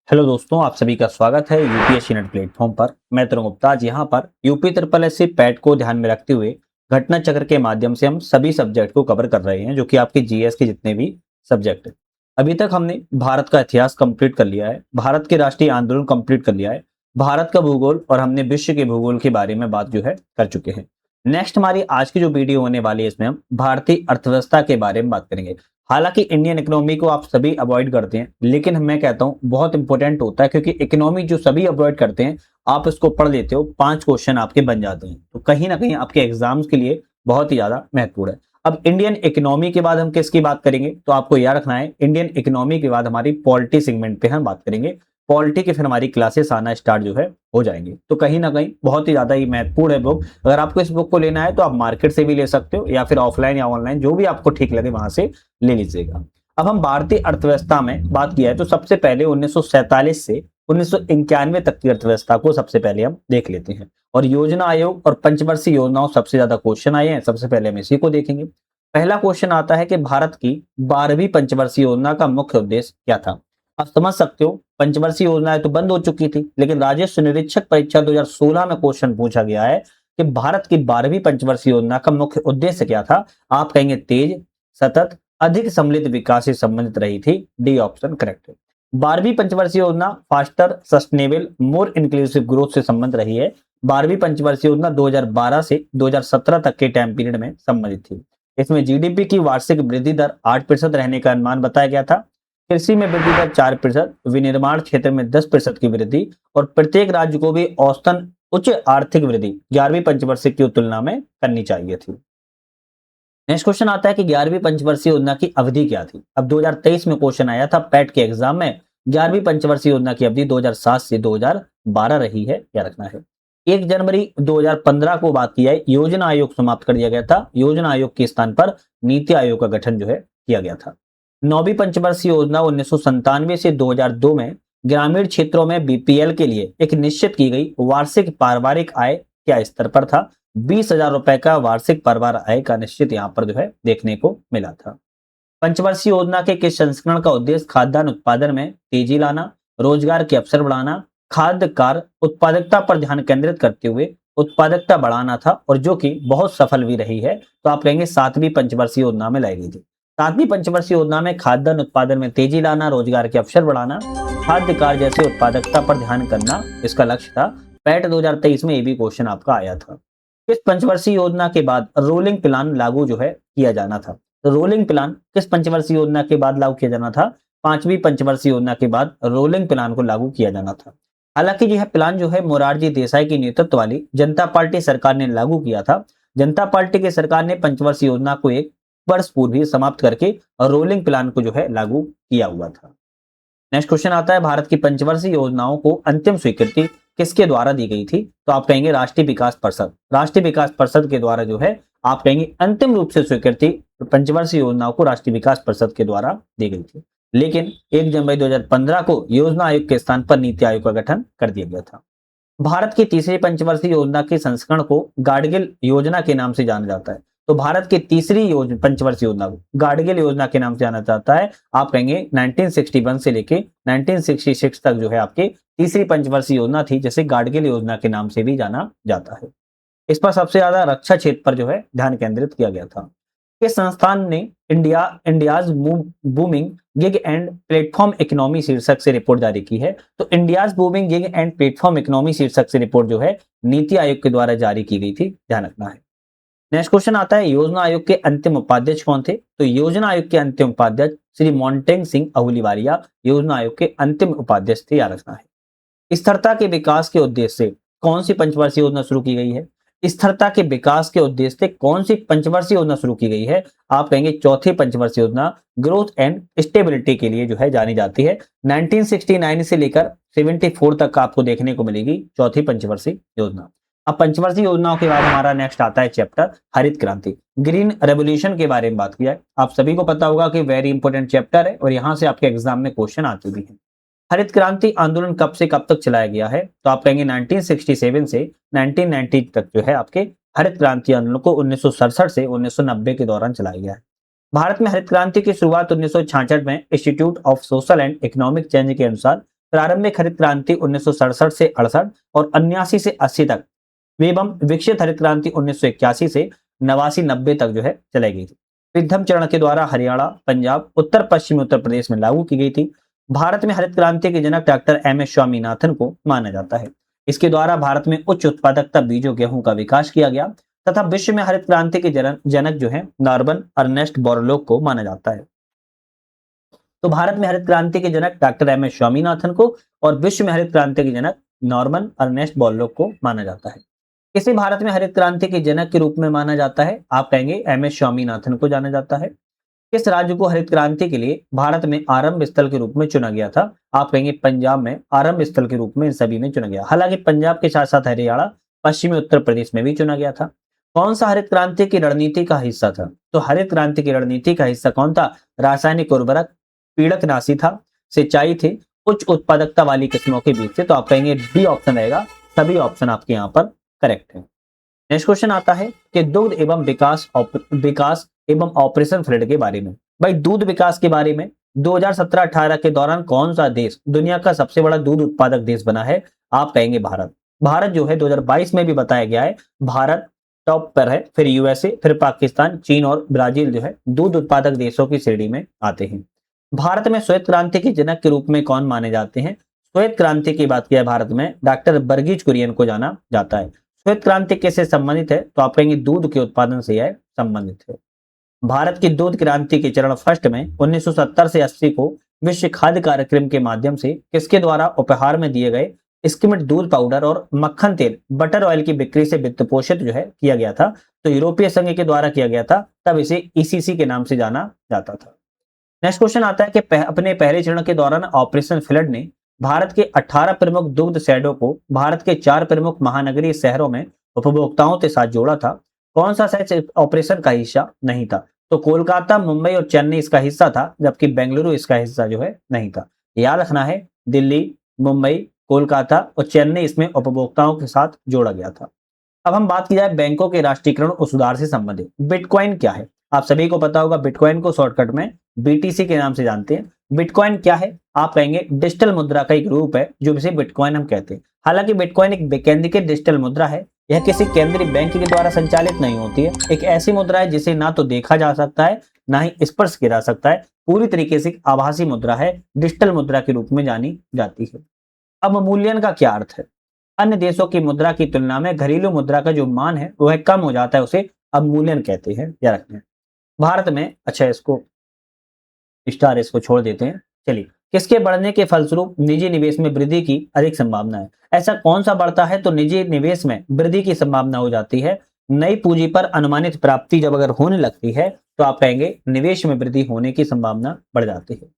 Hello दोस्तों, आप सभी का स्वागत है यूपीएससी नेट प्लेटफॉर्म पर। मैं तरुण गुप्ता आज यहाँ पर UP triple S C PET को ध्यान में रखते हुए घटना चक्र के माध्यम से हम सभी सब्जेक्ट को कवर कर रहे हैं, जो कि आपके जीएस के जितने भी सब्जेक्ट हैं। अभी तक हमने भारत का इतिहास कंप्लीट कर लिया है, भारत के राष्ट्रीय आंदोलन कंप्लीट कर लिया है, भारत का भूगोल और हमने विश्व के भूगोल के बारे में बात जो है कर चुके हैं। नेक्स्ट हमारी आज की जो वीडियो होने वाली है, इसमें हम भारतीय अर्थव्यवस्था के बारे में बात करेंगे। हालांकि इंडियन इकोनॉमी को आप सभी अवॉइड करते हैं, लेकिन मैं कहता हूं बहुत इंपॉर्टेंट होता है, क्योंकि इकोनॉमी जो सभी अवॉइड करते हैं आप इसको पढ़ लेते हो, 5 क्वेश्चन आपके बन जाते हैं, तो कहीं ना कहीं आपके एग्जाम्स के लिए बहुत ही ज्यादा महत्वपूर्ण है। अब इंडियन इकोनॉमी के बाद हम किसकी बात करेंगे, तो आपको याद रखना है इंडियन इकोनॉमी के बाद हमारी पॉलिटी सेगमेंट पे हम बात करेंगे। पॉलिटी के फिर हमारी क्लासेस आना स्टार्ट जो है हो जाएंगे, तो कहीं ना कहीं बहुत ही ज्यादा ही महत्वपूर्ण है बुक। अगर आपको इस बुक को लेना है तो आप मार्केट से भी ले सकते हो, या फिर ऑफलाइन या ऑनलाइन जो भी आपको ठीक लगे वहां से ले लीजिएगा। अब हम भारतीय अर्थव्यवस्था में बात किया है, तो सबसे पहले 1947 से 1991 तक की अर्थव्यवस्था को सबसे पहले हम देख लेते हैं। और योजना आयोग और पंचवर्षीय योजनाओं सबसे ज्यादा क्वेश्चन आए हैं, सबसे पहले हम इसी को देखेंगे। पहला क्वेश्चन आता है कि भारत की 12वीं पंचवर्षीय योजना का मुख्य उद्देश्य क्या था। आप समझ सकते हो, पंचवर्षीय योजनाएं तो बंद हो चुकी थी, लेकिन राजस्व निरीक्षक परीक्षा 2016 में क्वेश्चन पूछा गया है कि भारत की 12वीं पंचवर्षीय योजना का मुख्य उद्देश्य क्या था। आप कहेंगे तेज, सतत, अधिक सम्मिलित विकास से संबंधित रही थी। डी ऑप्शन करेक्ट है। 12वीं पंचवर्षीय योजना faster, sustainable, more inclusive growth से संबंध रही है। 12वीं पंचवर्षीय योजना 2012 से 2017 तक के टाइम पीरियड में संबंधित थी। इसमें जीडीपी की वार्षिक वृद्धि दर 8% रहने का अनुमान बताया गया था। कृषि में वृद्धि दर 4%, विनिर्माण क्षेत्र में 10% की वृद्धि, और प्रत्येक राज्य को भी औसतन उच्च आर्थिक वृद्धि 11वीं पंचवर्षीय की तुलना में करनी चाहिए थी। नेक्स्ट क्वेश्चन आता है कि 11वीं पंचवर्षीय योजना की अवधि क्या थी। अब 2023 में क्वेश्चन आया था पैट के एग्जाम में। 11वीं पंचवर्षीय योजना की अवधि 2007 से 2012 रही है, क्या रखना है। 1 जनवरी 2015 को बात किया है, योजना आयोग समाप्त कर दिया गया था। योजना आयोग के स्थान पर नीति आयोग का गठन जो है किया गया था। 9वीं पंचवर्षीय योजना 1997 से 2002 में ग्रामीण क्षेत्रों में बीपीएल के लिए एक निश्चित की गई वार्षिक पारिवारिक आय क्या स्तर पर था। 20,000 रुपए का वार्षिक परिवार आय का निश्चित यहाँ पर जो है देखने को मिला था। पंचवर्षीय योजना के किस संस्करण का उद्देश्य खाद्यान्न उत्पादन में तेजी लाना, रोजगार के अवसर बढ़ाना, खाद्य कार उत्पादकता पर ध्यान केंद्रित करते हुए उत्पादकता बढ़ाना था, और जो कि बहुत सफल भी रही है। तो आप कहेंगे 7वीं पंचवर्षीय योजना में लाई गई थी। 7वीं पंचवर्षीय योजना में खाद्यान्न उत्पादन में तेजी लाना, रोजगार के अवसर बढ़ाना, खाद्य कार जैसे उत्पादकता पर ध्यान करना इसका लक्ष्य था। पैट 2023 में ये भी क्वेश्चन आपका आया था। किस पंचवर्षीय योजना के बाद रोलिंग प्लान लागू जो है किया जाना था। तो रोलिंग प्लान किस पंचवर्षीय योजना के बाद लागू किया जाना था। 5वीं पंचवर्षीय योजना के बाद रोलिंग प्लान को लागू किया जाना था। हालांकि यह प्लान जो है मोरारजी देसाई की नेतृत्व वाली जनता पार्टी सरकार ने लागू किया था। जनता पार्टी की सरकार ने पंचवर्षीय योजना को 1 वर्ष पूर्व ही समाप्त करके रोलिंग प्लान को जो है लागू किया हुआ था। नेक्स्ट क्वेश्चन आता है भारत की पंचवर्षीय योजनाओं को अंतिम स्वीकृति किसके द्वारा दी गई थी। तो आप कहेंगे राष्ट्रीय विकास परिषद। राष्ट्रीय विकास परिषद के द्वारा जो है आप कहेंगे अंतिम रूप से स्वीकृति पंचवर्षीय योजनाओं को राष्ट्रीय विकास परिषद के द्वारा दी गई थी। लेकिन 1 जनवरी 2015 को योजना आयोग के स्थान पर नीति आयोग का गठन कर दिया गया था। भारत की तीसरी पंचवर्षीय योजना के संस्करण को गाडगिल योजना के नाम से जाना जाता है। तो भारत की तीसरी पंचवर्षीय योजना को गाडगिल योजना के नाम से जाना जाता है। आप कहेंगे 1961 से लेके 1966 तक जो है आपके तीसरी पंचवर्षीय योजना थी, जिसे गाडगिल योजना के नाम से भी जाना जाता है। इस पर सबसे ज्यादा रक्षा क्षेत्र पर जो है ध्यान केंद्रित किया गया था। किस संस्थान ने India's booming gig and platform economy शीर्षक से रिपोर्ट जारी की है। तो India's booming gig and platform economy शीर्षक से रिपोर्ट जो है नीति आयोग के द्वारा जारी की गई थी, ध्यान रखना है। नेक्स्ट क्वेश्चन आता है योजना आयोग के अंतिम उपाध्यक्ष कौन थे। तो योजना आयोग के अंतिम उपाध्यक्ष श्री मोन्टेग सिंह अहुलीवालिया योजना आयोग के अंतिम उपाध्यक्ष थे, याद रखना है। स्थिरता के विकास के उद्देश्य से कौन सी पंचवर्षीय योजना शुरू की गई है। स्थिरता के विकास के उद्देश्य से कौन सी पंचवर्षीय योजना शुरू की गई है। आप कहेंगे चौथी पंचवर्षीय योजना ग्रोथ एंड स्टेबिलिटी के लिए जो है जानी जाती है। 1969 से लेकर 74 तक आपको देखने को मिलेगी चौथी पंचवर्षीय योजना। अब पंचवर्षीय योजनाओं के बाद हमारा नेक्स्ट आता है चैप्टर हरित क्रांति, ग्रीन रेवोल्यूशन के बारे में बात किया है। आप सभी को पता होगा कि वेरी इंपॉर्टेंट चैप्टर है और यहां से आपके एग्जाम में क्वेश्चन आते भी हैं। हरित क्रांति आंदोलन कब से कब तक चलाया गया है। तो आप कहेंगे 1967 से 1990 तक जो है आपके हरित क्रांति आंदोलन को 1967 से 1990 के दौरान चलाया गया है। भारत में हरित क्रांति की शुरुआत 1966 में institute of social and economic change के अनुसार प्रारंभिक हरित क्रांति 1967 से 68 और 89 से 80 तक एवं विकसित हरित क्रांति 1981 से 89-90 तक जो है चलाई गई थी। प्रथम चरण के द्वारा हरियाणा, पंजाब, उत्तर पश्चिमी उत्तर प्रदेश में लागू की गई थी। भारत में हरित क्रांति के जनक डॉक्टर एम.एस. स्वामीनाथन को माना जाता है। इसके द्वारा भारत में उच्च उत्पादकता बीजों गेहूं का विकास किया गया तथा विश्व में हरित क्रांति के जनक जो है नॉर्मन अर्नेस्ट बोरलॉग को माना जाता है। तो भारत में हरित क्रांति के जनक डॉक्टर एम.एस. स्वामीनाथन को और विश्व में हरित क्रांति के जनक नॉर्मन अर्नेस्ट बोरलॉग को माना जाता है। इसे भारत में हरित क्रांति के जनक के रूप में माना जाता है, आप कहेंगे एम.एस. स्वामीनाथन को जाना जाता है। किस राज्य को हरित क्रांति के लिए भारत में आरंभ स्थल के रूप में चुना गया था? आप कहेंगे पंजाब में आरंभ स्थल के रूप में इन सभी में चुना गया। हालांकि पंजाब के साथ साथ हरियाणा, पश्चिमी उत्तर प्रदेश में भी चुना गया था। कौन सा हरित क्रांति की रणनीति का हिस्सा था? तो हरित क्रांति की रणनीति का हिस्सा कौन था? रासायनिक उर्वरक, पीड़कनाशी था, सिंचाई थे, उच्च उत्पादकता वाली किस्मों के बीच से। तो आप कहेंगे डी ऑप्शन रहेगा। सभी ऑप्शन आपके यहाँ पर करेक्ट है। नेक्स्ट क्वेश्चन आता है कि दुग्ध एवं विकास एवं ऑपरेशन फ्लड के बारे में। भाई दूध विकास के बारे में 2017-18 के दौरान कौन सा देश दुनिया का सबसे बड़ा दूध उत्पादक देश बना है? आप कहेंगे भारत। भारत जो है 2022 में भी बताया गया है, भारत टॉप पर है, फिर यूएसए, फिर पाकिस्तान, चीन और ब्राजील जो है दूध उत्पादक देशों की श्रेणी में आते हैं। भारत में श्वेत क्रांति के जनक के रूप में कौन माने जाते हैं? श्वेत क्रांति की बात किया भारत में डॉक्टर वर्गीज कुरियन को जाना जाता है। श्वेत क्रांति कैसे संबंधित है? तो आप कहेंगे दूध के उत्पादन से यह संबंधित है। भारत की दूध क्रांति के चरण फर्स्ट में 1970 से 80 को विश्व खाद्य कार्यक्रम के माध्यम से किसके द्वारा उपहार में दिए गए स्किम्ड दूध पाउडर और मक्खन तेल बटर ऑयल की बिक्री से वित्त पोषित जो है किया गया था? तो यूरोपीय संघ के द्वारा किया गया था, तब इसे ईसीसी के नाम से जाना जाता था। नेक्स्ट क्वेश्चन आता है कि अपने पहले चरण के दौरान ऑपरेशन फ्लड ने भारत के 18 प्रमुख दुग्ध शेडों को भारत के 4 प्रमुख महानगरीय शहरों में उपभोक्ताओं के साथ जोड़ा था। कौन सा शहर ऑपरेशन का हिस्सा नहीं था? तो कोलकाता, मुंबई और चेन्नई इसका हिस्सा था, जबकि बेंगलुरु इसका हिस्सा जो है नहीं था। याद रखना है, दिल्ली, मुंबई, कोलकाता और चेन्नई इसमें उपभोक्ताओं के साथ जोड़ा गया था। अब हम बात की जाए बैंकों के राष्ट्रीयकरण और सुधार से संबंधित। बिटकॉइन क्या है? आप सभी को पता होगा, बिटकॉइन को शॉर्टकट में बीटीसी के नाम से जानते हैं। बिटकॉइन क्या है? आप कहेंगे डिजिटल मुद्रा का एक रूप है जो इसे बिटकॉइन हम कहते हैं। हालांकि बिटकॉइन एक विकेंद्रीकृत डिजिटल मुद्रा है। यह किसी केंद्रीय बैंक के द्वारा संचालित नहीं होती है। एक ऐसी मुद्रा है जिसे ना तो देखा जा सकता है, ना ही स्पर्श किया जा सकता है। पूरी तरीके से आभासी मुद्रा है, डिजिटल मुद्रा के रूप में जानी जाती है। अवमूल्यन का क्या अर्थ है? अन्य देशों की मुद्रा की तुलना में घरेलू मुद्रा का जो मान है वह कम हो जाता है, उसे अवमूल्यन कहते हैं। याद रखना। भारत में, अच्छा इसको स्टार इसको छोड़ देते हैं। चलिए, किसके बढ़ने के फलस्वरूप निजी निवेश में वृद्धि की अधिक संभावना है? ऐसा कौन सा बढ़ता है तो निजी निवेश में वृद्धि की संभावना हो जाती है? नई पूंजी पर अनुमानित प्राप्ति जब अगर होने लगती है तो आप कहेंगे निवेश में वृद्धि होने की संभावना बढ़ जाती है।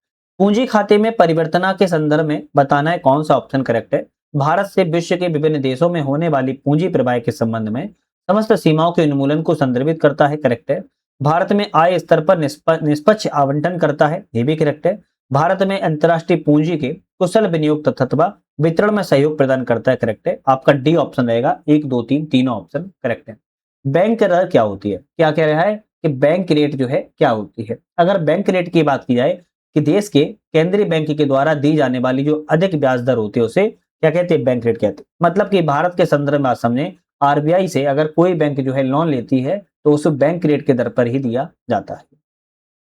पूंजी खाते में परिवर्तना के संदर्भ में बताना है कौन सा ऑप्शन करेक्ट है? भारत से विश्व के विभिन्न देशों में होने वाली पूंजी प्रवाह के संबंध में समस्त सीमाओं के उन्मूलन को संदर्भित करता है, करेक्ट है। भारत में आय स्तर पर निष्पक्ष आवंटन करता है, ये भी करेक्ट है। भारत में अंतर्राष्ट्रीय पूंजी के कुशल विनियोग तथा वितरण में सहयोग प्रदान करता है, करेक्ट है। आपका डी ऑप्शन रहेगा। 1, 2, 3 तीनों ऑप्शन करेक्ट है। बैंक दर क्या होती है? क्या कह रहा है कि बैंक रेट जो है क्या होती है? अगर बैंक रेट की बात की जाए कि देश के केंद्रीय बैंक के द्वारा दी जाने वाली जो अधिक ब्याज दर होती है उसे क्या कहते हैं? बैंक रेट कहते हैं। मतलब कि भारत के संदर्भ में समझे, आरबीआई से अगर कोई बैंक जो है लोन लेती है तो उसे बैंक रेट के दर पर ही दिया जाता है।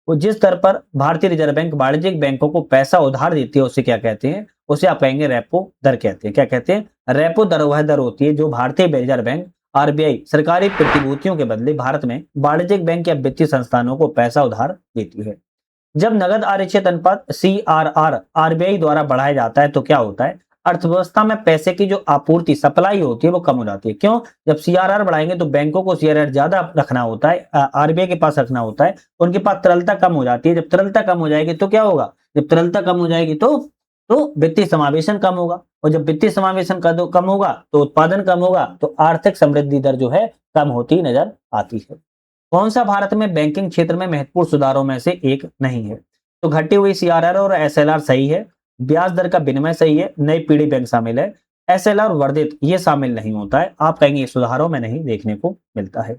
वो जिस दर पर भारतीय रिजर्व बैंक वाणिज्यिक बैंकों को पैसा उधार देती है उसे क्या कहते हैं? उसे आप कहेंगे रेपो दर कहते हैं। क्या कहते हैं? रेपो दर वह दर होती है जो भारतीय रिजर्व बैंक आरबीआई सरकारी प्रतिभूतियों के बदले भारत में वाणिज्यिक बैंक या वित्तीय संस्थानों को पैसा उधार देती है। जब नगद आरक्षित अनुपात CRR आरबीआई द्वारा बढ़ाया जाता है तो क्या होता है? अर्थव्यवस्था में पैसे की जो आपूर्ति सप्लाई होती है वो कम हो जाती है। क्यों? जब CRR बढ़ाएंगे तो बैंकों को CRR ज्यादा रखना होता है, आरबीआई के पास रखना होता है, उनके पास तरलता कम हो जाती है। जब तरलता कम हो जाएगी तो क्या होगा? जब तरलता कम हो जाएगी तो वित्तीय समावेशन कम होगा, और जब वित्तीय समावेशन कम होगा तो उत्पादन कम होगा, तो आर्थिक समृद्धि दर जो है कम होती नजर आती है। कौन सा भारत में बैंकिंग क्षेत्र में महत्वपूर्ण सुधारों में से एक नहीं है? तो घटी हुई CRR और SLR सही है, ब्याज दर का विनिमय सही है, नई पीढ़ी बैंक शामिल है, SLR वर्धित ये शामिल नहीं होता है। आप कहेंगे सुधारों में नहीं देखने को मिलता है।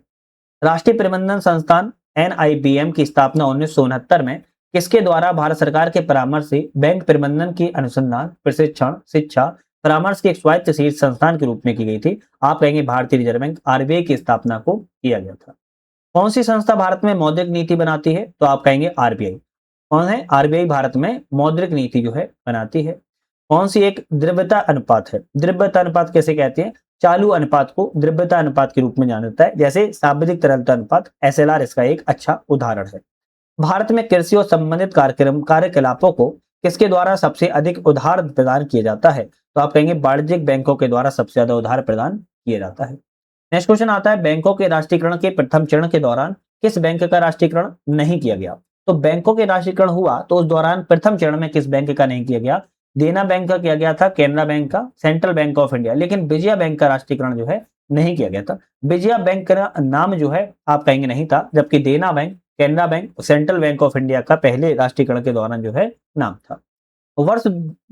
राष्ट्रीय प्रबंधन संस्थान NIBM की स्थापना 1969 में किसके द्वारा भारत सरकार के परामर्श से बैंक प्रबंधन की अनुसंधान, प्रशिक्षण, शिक्षा, परामर्श की एक स्वायत्त शीर्ष संस्थान के रूप में की गई थी? आप कहेंगे भारतीय रिजर्व बैंक, आरबीआई की स्थापना को किया गया था। कौन सी संस्था भारत में मौद्रिक नीति बनाती है? तो आप कहेंगे आरबीआई। कौन है? आरबीआई भारत में मौद्रिक नीति जो है बनाती है। कौन सी एक द्रव्यता अनुपात है? द्रव्यता अनुपात कैसे कहते हैं? चालू अनुपात को द्रव्यता अनुपात के रूप में जाना जाता है, जैसे शाब्दिक तरलता अनुपात, एसएलआर इसका एक अच्छा उदाहरण है। भारत में कृषि और संबंधित कार्यक्रम कार्यकलापों को किसके द्वारा सबसे अधिक उधार प्रदान किया जाता है? तो आप कहेंगे वाणिज्यिक बैंकों के द्वारा सबसे ज्यादा उधार प्रदान किया जाता है। नेक्स्ट क्वेश्चन आता है, बैंकों के राष्ट्रीयकरण के प्रथम चरण के दौरान किस बैंक का राष्ट्रीयकरण नहीं किया गया? तो बैंकों के राष्ट्रीयकरण हुआ तो उस दौरान प्रथम चरण में किस बैंक का नहीं किया गया? देना बैंक का किया गया था, केनरा बैंक का, सेंट्रल बैंक ऑफ इंडिया, लेकिन विजया बैंक का राष्ट्रीयकरण जो है नहीं किया गया था। विजया बैंक का नाम जो है आप कहेंगे नहीं था, जबकि देना bank, Canara bank, central bank of India का पहले राष्ट्रीयकरण के दौरान जो है नाम था। वर्ष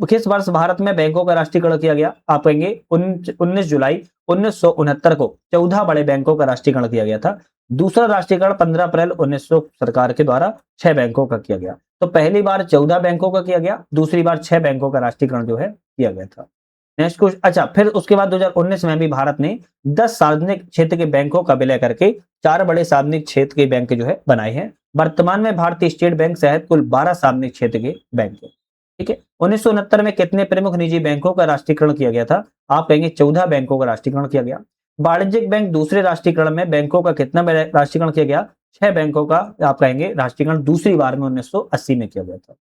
किस वर्ष भारत में बैंकों का राष्ट्रीयकरण किया गया? आप कहेंगे 19 जुलाई 1969 को 14 बड़े बैंकों का राष्ट्रीयकरण किया गया था। दूसरा राष्ट्रीयकरण 15 अप्रैल 1900 सरकार के द्वारा 6 बैंकों का किया गया। तो पहली बार 14 बैंकों का किया गया, दूसरी बार 6 बैंकों का राष्ट्रीयकरण जो है किया गया था। नेक्स्ट क्वेश्चन, अच्छा फिर उसके बाद 2019 में भी भारत ने 10 सार्वजनिक क्षेत्र के बैंकों का विलय करके 4 बड़े सार्वजनिक क्षेत्र के बैंक जो है बनाए हैं। वर्तमान में भारतीय स्टेट बैंक सहित कुल 12 सार्वजनिक क्षेत्र के बैंक है। ठीक है, 1969 में कितने प्रमुख निजी बैंकों का राष्ट्रीयकरण किया गया था? आप कहेंगे 14 बैंकों का राष्ट्रीयकरण किया गया। वाणिज्यिक बैंक दूसरे राष्ट्रीयकरण में बैंकों का कितना राष्ट्रीयकरण किया गया? 6 बैंकों का आप कहेंगे राष्ट्रीयकरण दूसरी बार में 1980 में किया गया था।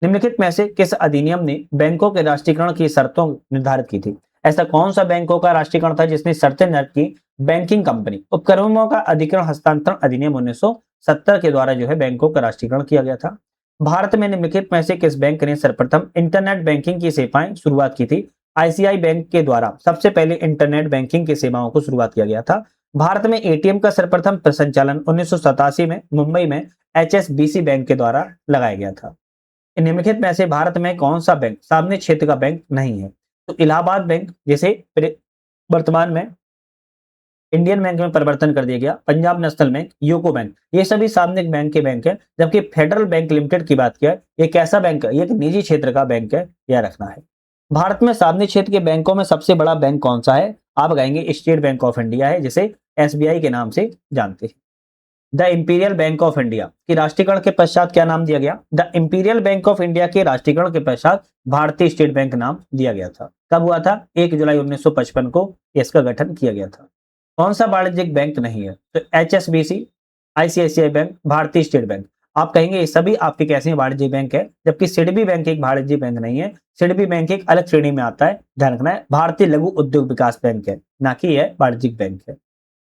निम्नलिखित में से किस अधिनियम ने बैंकों के राष्ट्रीयकरण की शर्तों निर्धारित की थी? ऐसा कौन सा बैंकों का राष्ट्रीयकरण था जिसने शर्तें निर्धारित की? बैंकिंग कंपनी उपक्रमों का अधिग्रहण हस्तांतरण अधिनियम 1970 के द्वारा जो है बैंकों का राष्ट्रीयकरण किया गया था। भारत में निम्नलिखित में से किस बैंक ने सर्वप्रथम इंटरनेट बैंकिंग की सेवाएं शुरुआत की थी? आईसीआई बैंक के द्वारा सबसे पहले इंटरनेट बैंकिंग की सेवाओं को शुरुआत किया गया था। भारत में एटीएम का सर्वप्रथम संचालन 1987 में मुंबई में एचएसबीसी बैंक के द्वारा लगाया गया था। निम्नलिखित में से भारत में कौन सा बैंक सार्वजनिक क्षेत्र का बैंक नहीं है? तो इलाहाबाद बैंक, जिसे वर्तमान में इंडियन बैंक में परिवर्तन कर दिया गया, Punjab national bank, UCO bank, ये सभी सार्वजनिक बैंक के बैंक है। जबकि फेडरल बैंक लिमिटेड की बात किया, ये कैसा बैंक है? ये एक निजी क्षेत्र का बैंक है, यह रखना है। भारत में सार्वजनिक क्षेत्र के बैंकों में सबसे बड़ा बैंक कौन सा है? आप कहेंगे स्टेट बैंक ऑफ इंडिया है, जिसे एसबीआई के नाम से जानते हैं। The imperial bank of India के राष्ट्रीयकरण के पश्चात क्या नाम दिया गया? The imperial bank of India के राष्ट्रीयकरण के पश्चात भारतीय स्टेट बैंक नाम दिया गया था। कब हुआ था? 1 जुलाई 1955 को इसका गठन किया गया था। कौन सा वाणिज्यिक बैंक नहीं है? तो एचएसबीसी, आईसीआईसीआई बैंक, भारतीय स्टेट बैंक। आप कहेंगे ये सभी आपके कैसे वाणिज्यिक बैंक है, जबकि सिडबी बैंक एक वाणिज्यिक बैंक नहीं है। सिडबी बैंक एक अलग श्रेणी में आता है, ध्यान रखना है। भारतीय लघु उद्योग विकास बैंक है, ना कि यह वाणिज्यिक बैंक है।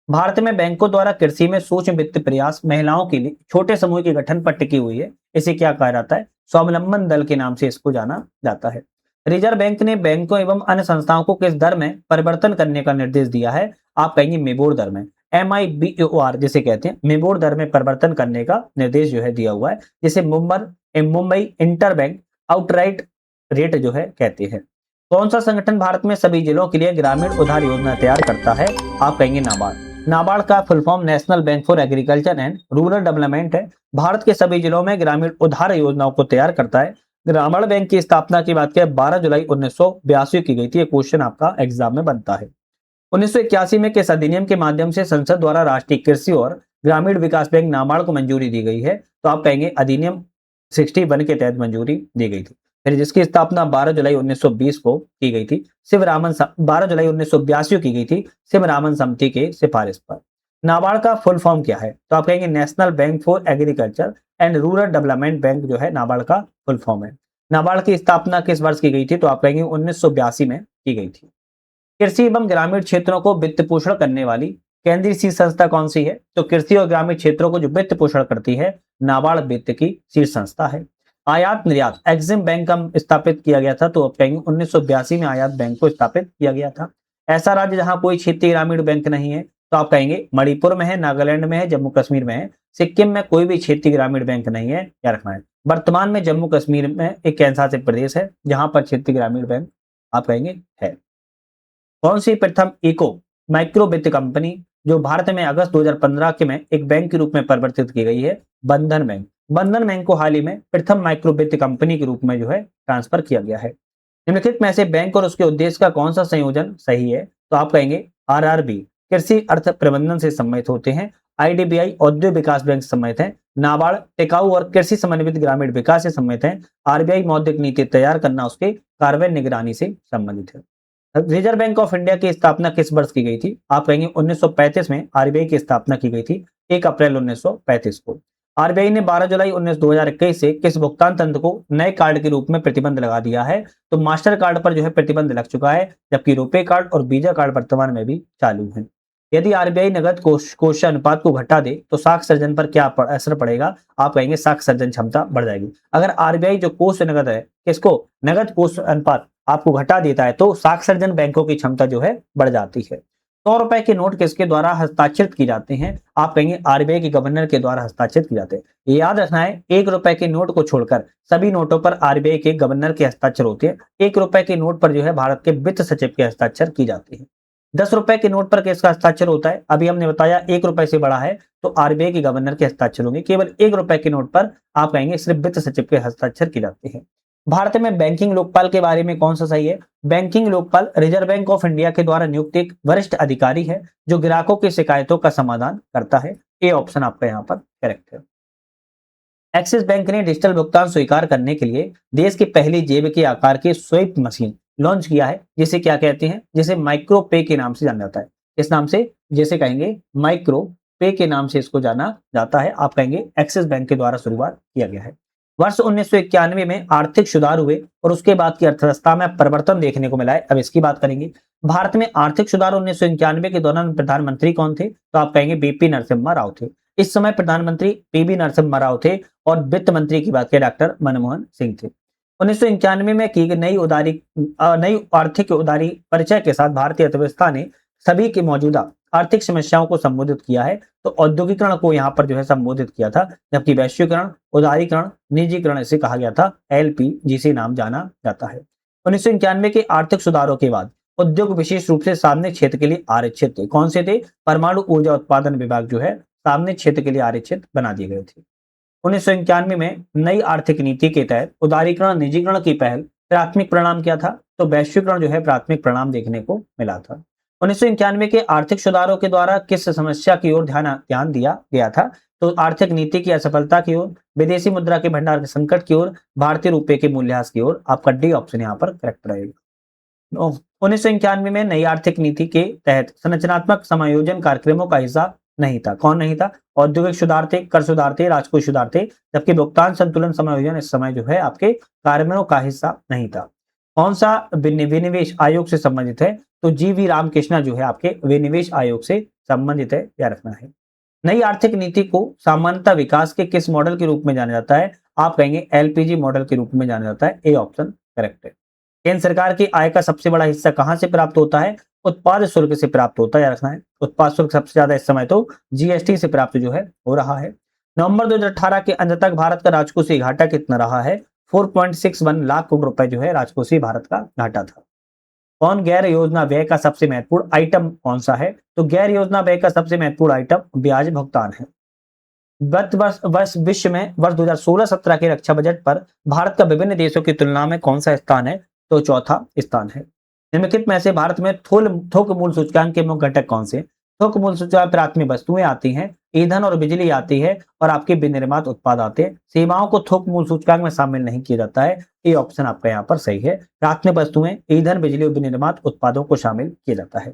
भारत में बैंकों द्वारा कृषि में सूक्ष्म वित्त प्रयास महिलाओं के लिए छोटे समूह के गठन पर टिकी हुई है। इसे क्या कहा जाता है? स्वावलंबन दल के नाम से इसको जाना जाता है। रिजर्व बैंक ने बैंकों एवं अन्य संस्थाओं को किस दर में परिवर्तन करने का निर्देश दिया है? आप कहेंगे मेबोर दर में, MIBOR जिसे कहते हैं, मेबोर दर में परिवर्तन करने का निर्देश जो है दिया हुआ है, जिसे Mumbai inter bank outright rate जो है कहते हैं। कौन सा संगठन भारत में सभी जिलों के लिए ग्रामीण उधार योजना तैयार करता है? आप कहेंगे नाबार्ड। नाबार्ड का full form national bank for agriculture and rural development है। भारत के सभी जिलों में ग्रामीण उधार योजनाओं को तैयार करता है। ग्रामीण बैंक की स्थापना की बात करें 12 जुलाई 1982 की गई थी। एक क्वेश्चन आपका एग्जाम में बनता है। 1981 में किस अधिनियम के माध्यम से संसद द्वारा राष्ट्रीय कृषि और ग्रामीण विकास बैंक नाबार्ड को मंजूरी दी गई है? तो आप कहेंगे अधिनियम 61 के तहत मंजूरी दी गई थी। फिर जिसकी स्थापना 12 जुलाई 1920 को की गई थी, 12 जुलाई 1982 की गई थी शिवरामन समिति के सिफारिश पर। नाबार्ड का फुल फॉर्म क्या है? तो आप कहेंगे national bank for agriculture and rural development bank जो है नाबार्ड का फुल फॉर्म है। नाबार्ड की स्थापना किस वर्ष की गई थी? तो आप कहेंगे 1982 में की गई थी। कृषि एवं ग्रामीण क्षेत्रों को वित्त पोषण करने वाली केंद्रीय शीर्ष संस्था कौन सी है? तो कृषि और ग्रामीण क्षेत्रों को जो वित्त पोषण करती है, नाबार्ड वित्त की शीर्ष संस्था है। आयात निर्यात एग्जिम बैंक का स्थापित किया गया था, तो अब कहेंगे 1982 में आयात बैंक को स्थापित किया गया था। ऐसा राज्य जहां कोई क्षेत्रीय ग्रामीण बैंक नहीं है, तो आप कहेंगे मणिपुर में है, नागालैंड में है, जम्मू कश्मीर में है। सिक्किम में कोई भी क्षेत्रीय ग्रामीण बैंक नहीं है, क्या रखना है। वर्तमान में जम्मू कश्मीर में एक केंद्रशासित प्रदेश है जहां पर क्षेत्रीय ग्रामीण बैंक आप कहेंगे है। कौन सी प्रथम इको माइक्रो वित्त कंपनी जो भारत में अगस्त 2015 के में एक बैंक के रूप में परिवर्तित की गई है? बंधन बैंक। बंधन बैंक को हाल ही में प्रथम माइक्रो वित्त कंपनी के रूप में जो है ट्रांसफर किया गया है। निम्नलिखित में से बैंक और उसके उद्देश्य का कौन सा संयोजन सही है? तो आप कहेंगे आरआरबी कृषि अर्थ प्रबंधन से सम्मिलित होते हैं, आईडीबीआई औद्योगिक विकास बैंक से सम्मिलित है, नाबार्ड टिकाऊ और कृषि समन्वित ग्रामीण विकास से सम्मिलित है, आरबीआई मौद्रिक नीति तैयार करना उसके कार्यान्वयन निगरानी से संबंधित है। रिजर्व बैंक ऑफ इंडिया की स्थापना किस वर्ष की गई थी? आप कहेंगे 1935 में आरबीआई की स्थापना की गई थी, 1 अप्रैल 1935 को। आरबीआई ने 12 जुलाई 2021 से किस भुगतान तंत्र को नए कार्ड के रूप में प्रतिबंध लगा दिया है? तो मास्टर कार्ड पर जो है प्रतिबंध लग चुका है, जबकि रुपे कार्ड और वीजा कार्ड वर्तमान में भी चालू है। यदि आरबीआई नगद कोष अनुपात को घटा दे तो साख सर्जन पर क्या असर पड़ेगा? आप कहेंगे साख सर्जन क्षमता बढ़ जाएगी। अगर आरबीआई जो कोष नगद है, किसको नगद कोष अनुपात आपको घटा देता है तो साख सर्जन बैंकों की क्षमता जो है बढ़ जाती है। 100 रुपए के नोट किसके द्वारा हस्ताक्षरित किए जाते हैं? आप कहेंगे आरबीआई के गवर्नर के द्वारा हस्ताक्षरित किए जाते हैं। ये याद रखना है, 1 रुपए के नोट को छोड़कर सभी नोटों पर आरबीआई के गवर्नर के हस्ताक्षर होते हैं। 1 रुपए के नोट पर जो है भारत के वित्त सचिव के हस्ताक्षर की जाती है। 10 रुपए के नोट पर किसका हस्ताक्षर होता है? अभी हमने बताया 1 रुपए से बड़ा है तो आरबीआई के गवर्नर के हस्ताक्षर होंगे। केवल 1 रुपए के नोट पर आप कहेंगे सिर्फ वित्त सचिव के हस्ताक्षर की जाते हैं। भारत में बैंकिंग लोकपाल के बारे में कौन सा सही है? Banking Lokpal reserve bank of India के द्वारा नियुक्त एक वरिष्ठ अधिकारी है जो ग्राहकों की शिकायतों का समाधान करता है। ए ऑप्शन आपका यहाँ पर करेक्ट है। एक्सिस बैंक ने डिजिटल भुगतान स्वीकार करने के लिए देश की पहली जेब के आकार की स्वाइप मशीन लॉन्च किया है, जिसे क्या कहते हैं? जिसे माइक्रो पे के नाम से जाना जाता है। इस नाम से जैसे कहेंगे माइक्रो पे के नाम से इसको जाना जाता है। आप कहेंगे एक्सिस बैंक के द्वारा शुरुआत किया गया है। वर्ष 1991 में आर्थिक सुधार हुए और उसके बाद की अर्थव्यवस्था में परिवर्तन देखने को मिला है। अब इसकी बात करेंगे। भारत में आर्थिक सुधार 1991 के दौरान प्रधानमंत्री कौन थे? तो आप कहेंगे बीपी नरसिम्हा राव थे। इस समय प्रधानमंत्री पीबी नरसिम्हा राव थे और वित्त मंत्री की बात करें डॉक्टर मनमोहन सिंह थे। 1991 में की गई नई आर्थिक उदारी परिचय के साथ भारतीय अर्थव्यवस्था ने सभी की मौजूदा आर्थिक समस्याओं को संबोधित किया है। तो औद्योगिकरण को यहाँ पर जो है संबोधित किया था, जबकि वैश्वीकरण, उदारीकरण, निजीकरण इसे कहा गया था एलपी, जिसे नाम जाना जाता है। 1991 के आर्थिक सुधारों के बाद उद्योग विशेष रूप से सार्वजनिक क्षेत्र के लिए आरक्षित थे। कौन से थे? परमाणु ऊर्जा उत्पादन विभाग जो है सार्वजनिक क्षेत्र के लिए आरक्षित बना दिए गए थे। 1991 में नई आर्थिक नीति के तहत उदारीकरण, निजीकरण की पहल प्राथमिक परिणाम क्या था? तो वैश्वीकरण जो है प्राथमिक परिणाम देखने को मिला था। 1991 के आर्थिक सुधारों के द्वारा किस समस्या की ओर ध्यान दिया गया था? तो आर्थिक नीति की असफलता की ओर, विदेशी मुद्रा के भंडार के संकट की ओर, भारतीय रुपए के मूल्यह्रास की ओर। आपका डी ऑप्शन यहाँ पर करेक्ट रहेगा। 1991 में नई आर्थिक नीति के तहत संरचनात्मक समायोजन कार्यक्रमों का हिस्सा नहीं था। कौन नहीं था? औद्योगिक सुधार थे, कर सुधार थे, राजकोष सुधार थे, जबकि भुगतान संतुलन समायोजन इस समय जो है आपके कार्यान्वयनों का हिस्सा नहीं था। कौन सा विनिवेश आयोग से संबंधित है? तो जीवी रामकृष्णा जो है आपके विनिवेश आयोग से संबंधित है, याद रखना है। नई आर्थिक नीति को सामान्यतः विकास के किस मॉडल के रूप में जाना जाता है? आप कहेंगे एलपीजी मॉडल के रूप में जाना जाता है। ए ऑप्शन करेक्ट है। केंद्र सरकार की आय का सबसे बड़ा हिस्सा कहां से प्राप्त होता है? उत्पाद शुल्क से प्राप्त होता है, याद रखना है। उत्पाद शुल्क सबसे ज्यादा इस समय तो जीएसटी से प्राप्त जो है हो रहा है। नवंबर 2018 के अंत तक भारत का राजकोषीय घाटा कितना रहा है? 4.61 लाख करोड़ रुपए जो है राजकोषीय भारत का घाटा था। कौन गैर योजना व्यय का सबसे महत्वपूर्ण आइटम कौन सा है? तो गैर योजना व्यय का सबसे महत्वपूर्ण आइटम ब्याज भुगतान है। गत वर्ष विश्व में वर्ष 2016-17 के रक्षा बजट पर भारत का विभिन्न देशों की तुलना में कौन सा स्थान है? तो चौथा स्थान है। निम्नलिखित में से भारत में थोक मूल्य सूचकांक के मुख्य घटक कौन से? थोक मूल्य सूचकांक प्राथमिक वस्तुएं आती हैं, ईंधन और बिजली आती है और आपके विनिर्मित उत्पाद आते हैं। सेवाओं को थोक मूल्य सूचकांक में शामिल नहीं किया जाता है। ये ऑप्शन आपका यहाँ पर सही है। प्राथमिक वस्तुएं, ईंधन, बिजली और विनिर्मित उत्पादों को शामिल किया जाता है।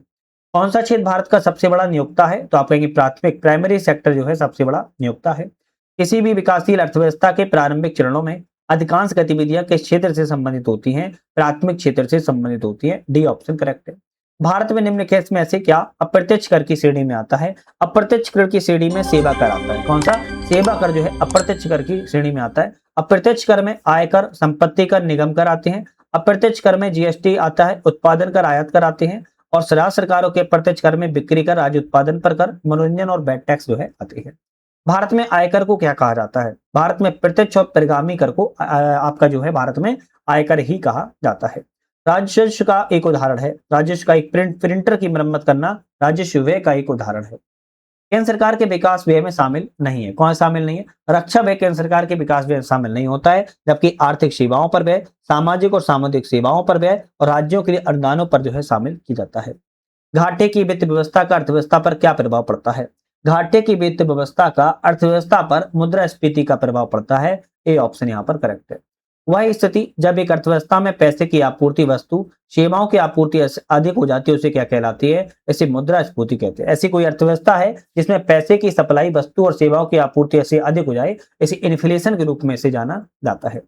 कौन सा क्षेत्र भारत का सबसे बड़ा नियोक्ता है? तो आप कहेंगे प्राथमिक प्राइमरी सेक्टर जो है सबसे बड़ा नियोक्ता है। किसी भी विकासशील अर्थव्यवस्था के प्रारंभिक चरणों में अधिकांश गतिविधियां किस क्षेत्र से संबंधित होती हैं? प्राथमिक क्षेत्र से संबंधित होती है। डी ऑप्शन करेक्ट है। भारत में निम्नलिखित में से क्या अप्रत्यक्ष कर की श्रेणी में आता है? अप्रत्यक्ष कर की श्रेणी में सेवा कर आता है। कौन सा? सेवा कर जो है अप्रत्यक्ष कर की श्रेणी में आता है। अप्रत्यक्ष कर में आयकर, संपत्ति कर, निगम कर आते हैं। अप्रत्यक्ष कर में जीएसटी आता है, उत्पादन कर, आयात कर आते हैं और राज्य सरकारों के प्रत्यक्ष कर में बिक्री कर, राज्य उत्पादन पर कर, मनोरंजन और वैट टैक्स जो है आते हैं। भारत में आयकर को क्या कहा जाता है? भारत में प्रत्यक्ष और परिगामी कर को आपका जो है भारत में आयकर ही कहा जाता है। राजस्व का एक उदाहरण है, राजस्व का एक प्रिंटर की मरम्मत करना राजस्व व्यय का एक उदाहरण है। केंद्र सरकार के विकास व्यय में शामिल नहीं है। कौन शामिल नहीं है? रक्षा व्यय केंद्र सरकार के विकास व्यय में शामिल नहीं होता है, जबकि आर्थिक सेवाओं पर व्यय, सामाजिक और सामुदायिक सेवाओं पर व्यय और राज्यों के लिए अनुदानों पर जो है शामिल की जाता है। घाटे की वित्त व्यवस्था का अर्थव्यवस्था पर क्या प्रभाव पड़ता है? घाटे की वित्त व्यवस्था का अर्थव्यवस्था पर मुद्रास्फीति का प्रभाव पड़ता है। ए ऑप्शन यहाँ पर करेक्ट है। वह स्थिति जब एक अर्थव्यवस्था में पैसे की आपूर्ति वस्तु सेवाओं की आपूर्ति अधिक हो जाती है, उसे क्या कहलाती है? इसे मुद्रास्फीति कहते हैं। ऐसी कोई अर्थव्यवस्था है जिसमें पैसे की सप्लाई वस्तु और सेवाओं की आपूर्ति ऐसे अधिक हो जाए, इसे इन्फ्लेशन के रूप में से जाना जाता है।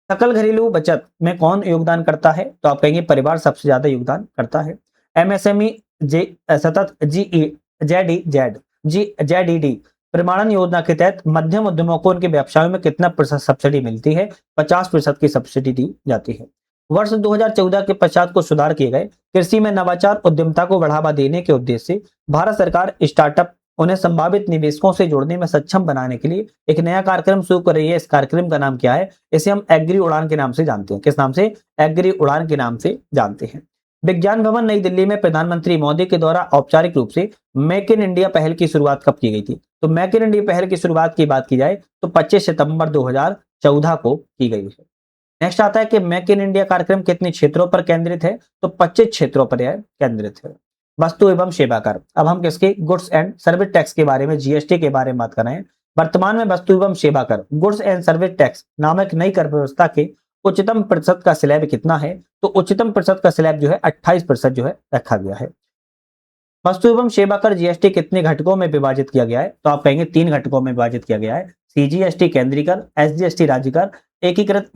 सकल घरेलू बचत में कौन योगदान करता है? तो आप कहेंगे परिवार सबसे ज्यादा योगदान करता है। एमएसएमई जे सतत जेडईडी प्रमाणन योजना के तहत मध्यम उद्यमों को उनके व्यवसायों में कितना प्रतिशत सब्सिडी मिलती है? 50% की सब्सिडी दी जाती है। वर्ष 2014 के पश्चात को सुधार किए गए कृषि में नवाचार उद्यमिता को बढ़ावा देने के उद्देश्य से भारत सरकार स्टार्टअप उन्हें संभावित निवेशकों से जोड़ने में सक्षम बनाने के लिए एक नया कार्यक्रम शुरू कर रही है। इस कार्यक्रम का नाम क्या है? इसे हम एग्री उड़ान के नाम से जानते हैं। किस नाम से? एग्री उड़ान के नाम से जानते हैं। विज्ञान भवन नई दिल्ली में प्रधानमंत्री मोदी के द्वारा औपचारिक रूप से मेक इन इंडिया पहल की शुरुआत कब की गई थी? तो मेक इन इंडिया पहल की शुरुआत की बात की जाए तो 25 सितंबर 2014 को की गई है। नेक्स्ट आता है कि मेक इन इंडिया कार्यक्रम कितने क्षेत्रों पर केंद्रित है? तो 25 क्षेत्रों पर यह केंद्रित है। वस्तु एवं सेवा कर, अब हम किसके? गुड्स एंड सर्विस टैक्स के बारे में, जीएसटी के बारे में बात कर रहे हैं। वर्तमान में वस्तु एवं सेवा कर, गुड्स एंड सर्विस टैक्स नामक नई कर व्यवस्था के उच्चतम प्रतिशत का स्लैब कितना है? तो उच्चतम प्रतिशत का स्लैब जो है 28% जो है रखा गया है। वस्तु एवं सेवा कर जीएसटी कितने घटकों में विभाजित किया गया है? तो आप कहेंगे 3 घटकों में विभाजित किया गया है। सीजीएसटी केंद्रीय कर, एसजीएसटी राज्य कर, एकीकृत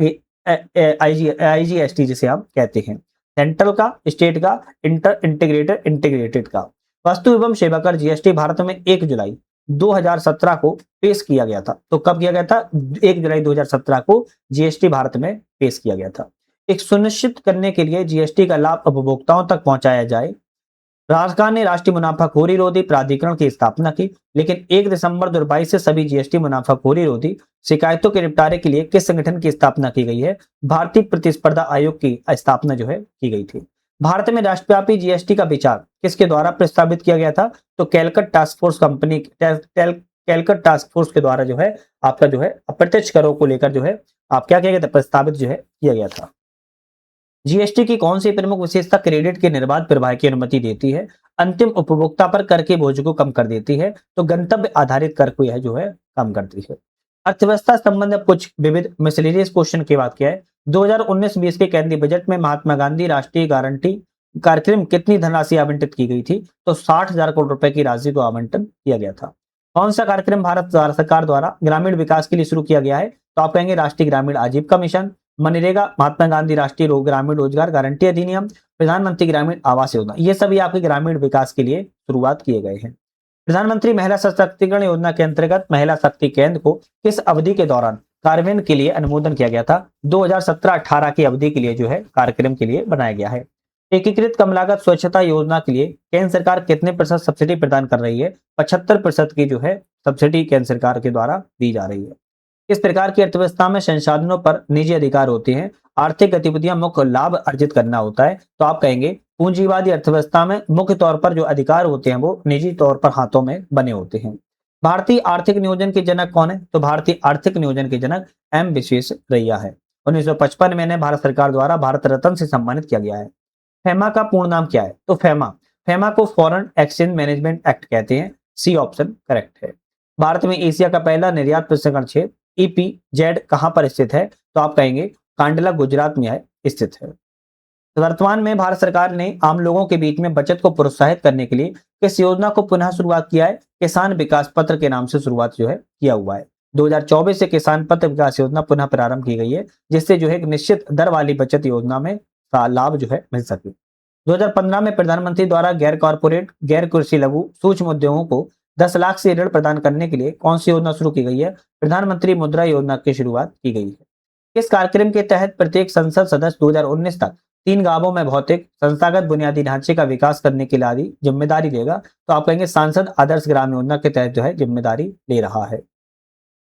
आईजीएसटी जिसे हम कहते हैं। सेंट्रल का, स्टेट का, इंटीग्रेटेड का। वस्तु एवं सेवा कर जीएसटी भारत में 1 जुलाई 2017 को पेश किया गया था। तो कब किया गया था? 1 जुलाई 2017 को जीएसटी भारत में पेश किया गया था। एक सुनिश्चित करने के लिए जीएसटी का लाभ उपभोक्ताओं तक पहुंचाया जाए, सरकार ने राष्ट्रीय मुनाफाखोरी रोधी प्राधिकरण की स्थापना की, लेकिन 1 दिसंबर 2022 से सभी जीएसटी मुनाफाखोरी रोधी शिकायतों के निपटारे के लिए किस संगठन की स्थापना की गई है? भारतीय प्रतिस्पर्धा आयोग की स्थापना जो है की गई थी। भारत में राष्ट्रव्यापी जीएसटी का विचार किसके द्वारा प्रस्तावित किया गया था? तो Calicut task force company Calicut task force के द्वारा जो है आपका जो है अप्रत्यक्ष करों को लेकर जो है आप क्या किया गया था? प्रस्तावित जो है किया गया था। जीएसटी की कौन सी प्रमुख विशेषता क्रेडिट के निर्बाध प्रवाह की अनुमति देती है? अंतिम उपभोक्ता पर कर के बोझ को कम कर देती है। तो गंतव्य आधारित कर को यह जो है कम करती है। अर्थव्यवस्था संबंधी कुछ विविध मिसलेनियस क्वेश्चन की बात किया है। 2019-20 के केंद्रीय बजट में महात्मा गांधी राष्ट्रीय गारंटी कार्यक्रम कितनी धनराशि आवंटित की गई थी? तो 60,000 करोड़ रुपए की राशि को आवंटन किया गया था। कौन सा कार्यक्रम भारत सरकार द्वारा ग्रामीण विकास के लिए शुरू किया गया है? तो आप कहेंगे राष्ट्रीय ग्रामीण आजीविका मिशन, मनरेगा, महात्मा गांधी राष्ट्रीय ग्रामीण रोजगार गारंटी अधिनियम, प्रधानमंत्री ग्रामीण आवास योजना। ये सभी आपके ग्रामीण विकास के लिए शुरुआत किए गए हैं। प्रधानमंत्री महिला सशक्तिकरण योजना के अंतर्गत महिला शक्ति केंद्र को किस अवधि के दौरान कार्यान्वयन के लिए अनुमोदन किया गया था? 2017-18 की अवधि के लिए जो है कार्यक्रम के लिए बनाया गया है। एकीकृत कम लागत स्वच्छता योजना के लिए केंद्र सरकार कितने प्रतिशत सब्सिडी प्रदान कर रही है? 75% की जो है सब्सिडी केंद्र सरकार के द्वारा दी जा रही है। इस प्रकार की अर्थव्यवस्था में संसाधनों पर निजी अधिकार होते हैं, आर्थिक गतिविधियां मुख्य लाभ अर्जित करना होता है। तो आप कहेंगे पूंजीवादी अर्थव्यवस्था में मुख्य तौर पर जो अधिकार होते हैं वो निजी तौर पर हाथों में बने होते हैं। भारतीय आर्थिक नियोजन के जनक कौन है? तो भारतीय आर्थिक नियोजन के जनक एम विश्वेश्वरैया है। 1955 में भारत सरकार द्वारा भारत रत्न से सम्मानित किया गया है। फेमा का पूर्ण नाम क्या है? तो फेमा को फॉरेन एक्सचेंज मैनेजमेंट एक्ट कहते हैं। सी ऑप्शन करेक्ट है। भारत में एशिया का पहला निर्यात प्रसंस्करण क्षेत्र ईपीजेड कहां पर स्थित है? तो आप कहेंगे कांडला गुजरात में है स्थित है। वर्तमान में भारत सरकार ने आम लोगों के बीच में बचत को प्रोत्साहित करने के लिए किस योजना को पुनः शुरुआत किया है? किसान विकास पत्र के नाम से शुरुआत जो है किया हुआ है। 2024 से किसान पत्र विकास योजना पुनः प्रारंभ की गई है, जिससे जो है एक निश्चित दर वाली बचत योजना में लाभ जो है मिल सके। 2015 में प्रधानमंत्री द्वारा गैर कॉर्पोरेट गैर कृषि लघु सूक्ष्म उद्योगों को 10 लाख से ऋण प्रदान करने के लिए कौन सी योजना शुरू की गई है? प्रधानमंत्री मुद्रा योजना की शुरुआत की गई है। इस कार्यक्रम के तहत प्रत्येक संसद सदस्य 2019 तक 3 गांवों में भौतिक संस्थागत बुनियादी ढांचे का विकास करने के लिए जिम्मेदारी लेगा। तो आप कहेंगे सांसद आदर्श ग्राम योजना के तहत जो है जिम्मेदारी ले रहा है।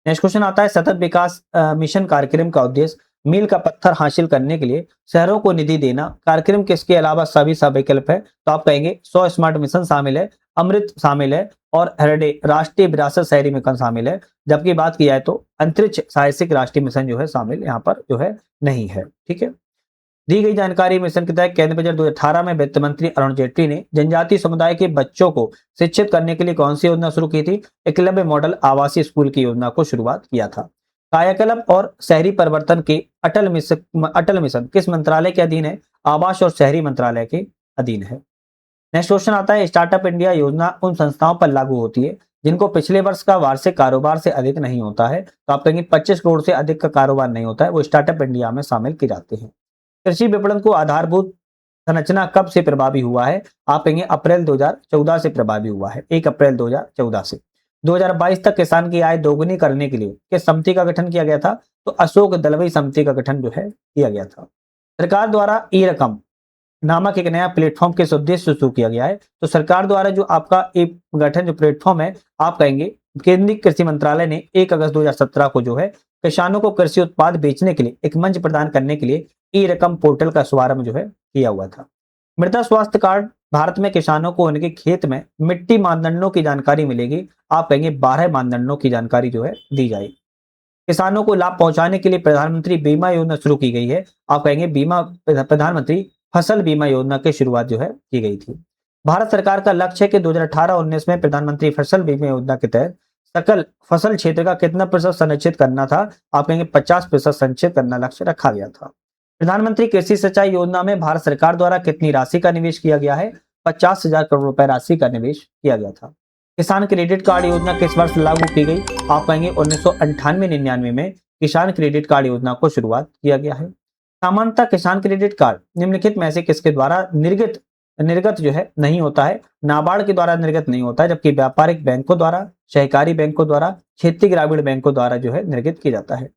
नेक्स्ट क्वेश्चन आता है सतत विकास मिशन कार्यक्रम का उद्देश्य मील का पत्थर हासिल करने के लिए शहरों को निधि देना। कार्यक्रम किसके अलावा सभी सब विकल्प है? तो आप कहेंगे 100 स्मार्ट मिशन शामिल है, अमृत शामिल है और हेरडे राष्ट्रीय विरासत शहरी मिशन शामिल है, जबकि बात की जाए तो अंतरिक्ष साहसिक राष्ट्रीय मिशन जो है शामिल यहाँ पर जो है नहीं है। ठीक है। दी गई जानकारी मिशन के तहत केंद्र बजट 2018 में वित्त मंत्री अरुण जेटली ने जनजातीय समुदाय के बच्चों को शिक्षित करने के लिए कौन सी योजना शुरू की थी? एकलव्य मॉडल आवासीय स्कूल की योजना को शुरुआत किया था। कायाकल्प और शहरी परिवर्तन के अटल मिशन किस मंत्रालय के अधीन है? आवास और शहरी मंत्रालय के अधीन है। नेक्स्ट क्वेश्चन आता है, स्टार्टअप इंडिया योजना उन संस्थाओं पर लागू होती है जिनको पिछले वर्ष का वार्षिक कारोबार से अधिक नहीं होता है। तो आप कहेंगे 25 करोड़ से अधिक का कारोबार नहीं होता है, वो स्टार्टअप इंडिया में शामिल की जाते हैं। कृषि विपणन को आधारभूत संरचना कब से प्रभावी हुआ है? आप कहेंगे अप्रैल 2014 से प्रभावी हुआ है, 1 अप्रैल 2014 से। 2022 तक किसान की आय दोगुनी करने के लिए किस समिति का गठन किया गया था? तो अशोक दलवई समिति का गठन जो है किया गया था। सरकार द्वारा ई रकम नामक एक नया प्लेटफॉर्म किस उद्देश्य से शुरू किया गया है? तो सरकार द्वारा जो आपका एक गठन जो प्लेटफॉर्म है, आप कहेंगे केंद्रीय कृषि मंत्रालय ने 1 अगस्त 2017 को जो है किसानों को कृषि उत्पाद बेचने के लिए एक मंच प्रदान करने के लिए ई रकम पोर्टल का शुभारंभ जो है किया हुआ था। मृदा स्वास्थ्य कार्ड भारत में किसानों को उनके खेत में मिट्टी मानदंडों की जानकारी मिलेगी। आप कहेंगे 12 मानदंडों की जानकारी जो है दी जाएगी। किसानों को लाभ पहुंचाने के लिए प्रधानमंत्री बीमा योजना शुरू की गई है। आप कहेंगे प्रधानमंत्री फसल बीमा योजना की शुरुआत जो है की गई थी। भारत सरकार का लक्ष्य है कि 2018-19 में प्रधानमंत्री फसल बीमा योजना के तहत सकल फसल क्षेत्र का कितना प्रतिशत संरक्षित करना था? आप कहेंगे 50% संरक्षित करना लक्ष्य रखा गया था। प्रधानमंत्री कृषि सिंचाई योजना में भारत सरकार द्वारा कितनी राशि का निवेश किया गया है? 50,000 करोड़ रुपए राशि का निवेश किया गया था। किसान क्रेडिट कार्ड योजना किस वर्ष लागू की गई? आप कहेंगे 1998-99 में किसान क्रेडिट कार्ड योजना को शुरुआत किया गया है। सामान्यतः किसान क्रेडिट कार्ड निम्नलिखित में से किसके द्वारा निर्गत जो है नहीं होता है? नाबार्ड के द्वारा निर्गत नहीं होता है, जबकि व्यापारिक बैंकों द्वारा, सहकारी बैंकों द्वारा, क्षेत्रीय ग्रामीण बैंकों द्वारा जो है निर्गत किया जाता है।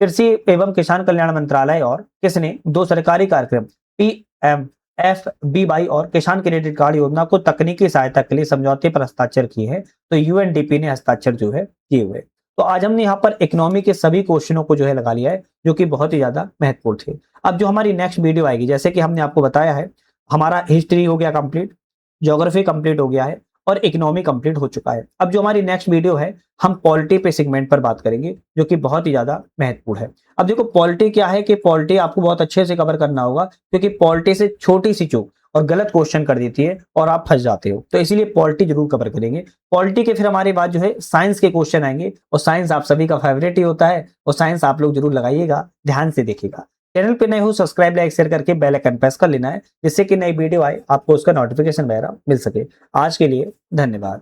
कृषि एवं किसान कल्याण मंत्रालय और किसने 2 सरकारी कार्यक्रम PMFBY और किसान क्रेडिट कार्ड योजना को तकनीकी सहायता के लिए समझौते पर हस्ताक्षर किए हैं? तो UNDP ने हस्ताक्षर जो है किए हुए। तो आज हमने यहाँ पर इकोनॉमी के सभी क्वेश्चनों को जो है लगा लिया है, जो कि बहुत ही ज्यादा महत्वपूर्ण थे। अब जो हमारी नेक्स्ट वीडियो आएगी, जैसे कि हमने आपको बताया है, हमारा हिस्ट्री हो गया कंप्लीट, ज्योग्राफी कंप्लीट हो गया है और इकोनॉमी कंप्लीट हो चुका है। अब जो हमारी नेक्स्ट वीडियो है, हम पॉलिटी पे सेगमेंट पर बात करेंगे, जो कि बहुत ही ज्यादा महत्वपूर्ण है। अब देखो पॉलिटी क्या है कि पॉलिटी आपको बहुत अच्छे से कवर करना होगा, क्योंकि पॉलिटी से छोटी सी चूक और गलत क्वेश्चन कर देती है और आप फंस जाते हो, तो इसीलिए पॉलिटी जरूर कवर करेंगे। पॉलिटी के फिर हमारे बाद जो है साइंस के क्वेश्चन आएंगे, और साइंस आप सभी का फेवरेट ही होता है, और साइंस आप लोग जरूर लगाइएगा, ध्यान से देखिएगा। चैनल पे नए हो सब्सक्राइब, लाइक, शेयर करके बेल आइकन प्रेस कर लेना है, जिससे कि नई वीडियो आए आपको उसका नोटिफिकेशन वगैरह मिल सके। आज के लिए धन्यवाद।